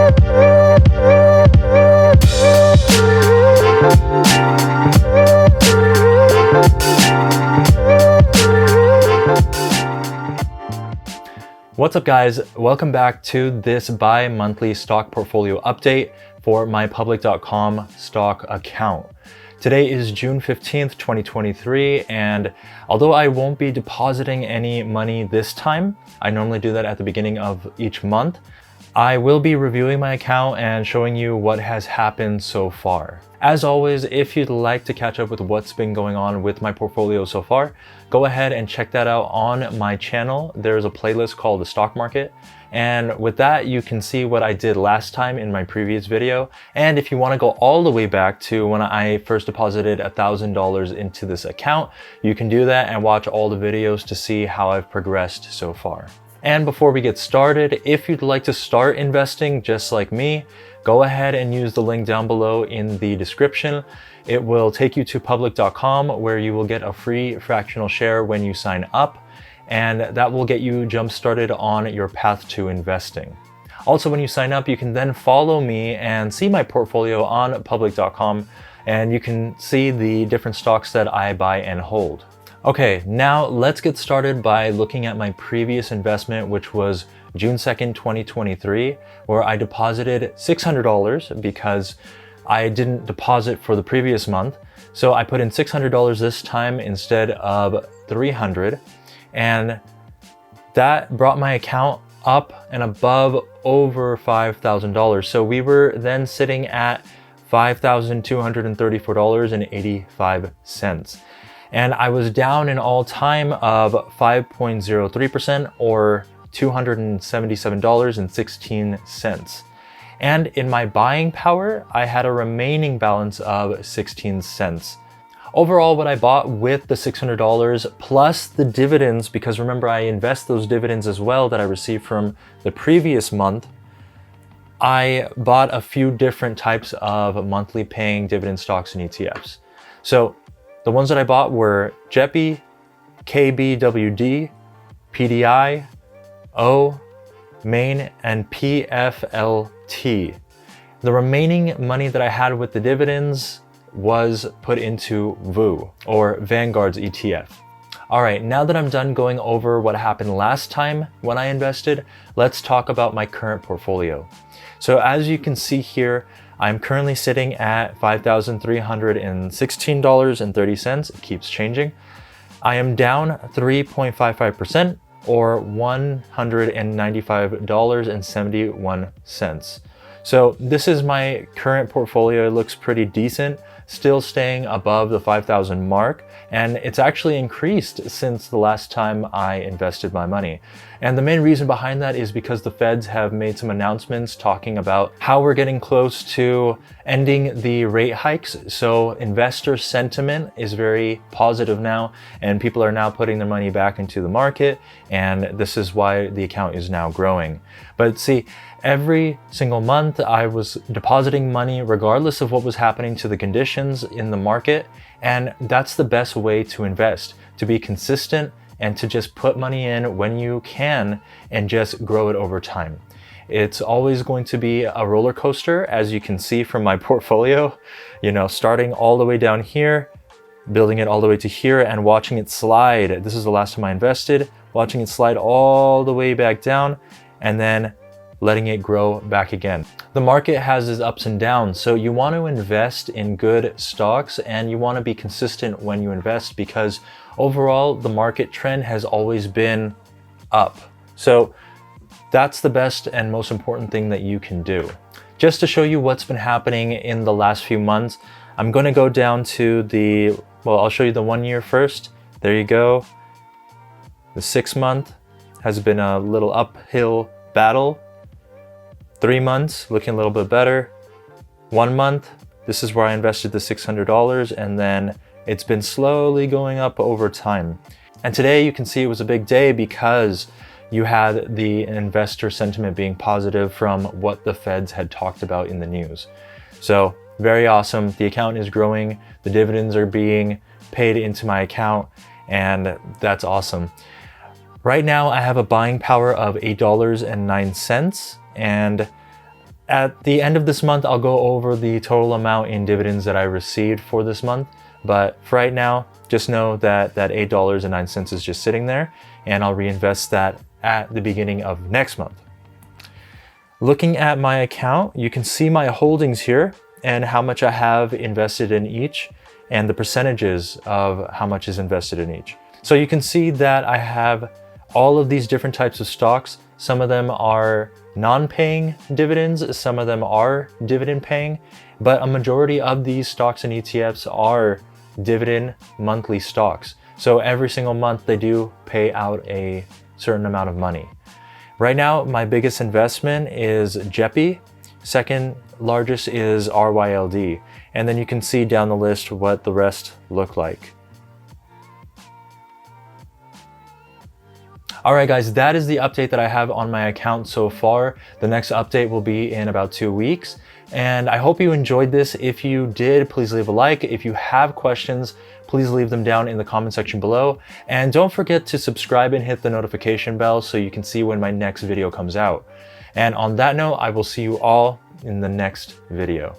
What's up guys, welcome back to this bi-monthly stock portfolio update for my public.com stock account. Today is June 15th, 2023, and although I won't be depositing any money this time, I normally do that at the beginning of each month, I will be reviewing my account and showing you what has happened so far. As always, if you'd like to catch up with what's been going on with my portfolio so far, go ahead and check that out on my channel. There's a playlist called The Stock Market. And with that, you can see what I did last time in my previous video. And if you want to go all the way back to when I first deposited $1,000 into this account, you can do that and watch all the videos to see how I've progressed so far. And before we get started, if you'd like to start investing just like me, go ahead and use the link down below in the description. It will take you to public.com where you will get a free fractional share when you sign up, and that will get you jump started on your path to investing. Also, when you sign up, you can then follow me and see my portfolio on public.com, and you can see the different stocks that I buy and hold. Okay, now let's get started by looking at my previous investment, which was June 2nd, 2023, where I deposited $600 because I didn't deposit for the previous month. So I put in $600 this time instead of $300. And that brought my account up and above over $5,000. So we were then sitting at $5,234.85. And I was down an all-time of 5.03% or $277.16. And in my buying power, I had a remaining balance of 16 cents. Overall, what I bought with the $600 plus the dividends, because remember I invest those dividends as well that I received from the previous month, I bought a few different types of monthly paying dividend stocks and ETFs. So the ones that I bought were JEPI, KBWD, PDI, O, Main, and PFLT. The remaining money that I had with the dividends was put into VU, or Vanguard's ETF. All right, now that I'm done going over what happened last time when I invested, let's talk about my current portfolio. So as you can see here, I'm currently sitting at $5,316.30. It keeps changing. I am down 3.55%. or $195.71. So this is my current portfolio. It looks pretty decent, still staying above the 5,000 mark, and it's actually increased since the last time I invested my money. And the main reason behind that is because the feds have made some announcements talking about how we're getting close to ending the rate hikes. So investor sentiment is very positive now, and people are now putting their money back into the market, and this is why the account is now growing. But see, every single month I was depositing money regardless of what was happening to the conditions in the market, and that's the best way to invest, to be consistent and to just put money in when you can and just grow it over time. It's always going to be a roller coaster, as you can see from my portfolio, starting all the way down here, building it all the way to here and watching it slide. This is the last time I invested, watching it slide all the way back down and then letting it grow back again. The market has its ups and downs, so you want to invest in good stocks and you want to be consistent when you invest, because overall the market trend has always been up. So that's the best and most important thing that you can do. Just to show you what's been happening in the last few months, I'm going to go down to I'll show you the 1 year first. There you go. The 6 month has been a little uphill battle. 3 months, looking a little bit better. 1 month, this is where I invested the $600, and then it's been slowly going up over time. And today you can see it was a big day because you had the investor sentiment being positive from what the feds had talked about in the news. So very awesome. The account is growing. The dividends are being paid into my account, and that's awesome. Right now I have a buying power of $8.09, and At the end of this month, I'll go over the total amount in dividends that I received for this month. But for right now, just know that that $8.09 is just sitting there, and I'll reinvest that at the beginning of next month. Looking at my account, you can see my holdings here and how much I have invested in each and the percentages of how much is invested in each. So you can see that I have all of these different types of stocks. Some of them are non-paying dividends, some of them are dividend paying, but a majority of these stocks and ETFs are dividend monthly stocks. So every single month they do pay out a certain amount of money. Right now, my biggest investment is JEPI. Second largest is RYLD. And then you can see down the list what the rest look like. All right, guys, that is the update that I have on my account so far. The next update will be in about 2 weeks. And I hope you enjoyed this. If you did, please leave a like. If you have questions, please leave them down in the comment section below. And don't forget to subscribe and hit the notification bell so you can see when my next video comes out. And on that note, I will see you all in the next video.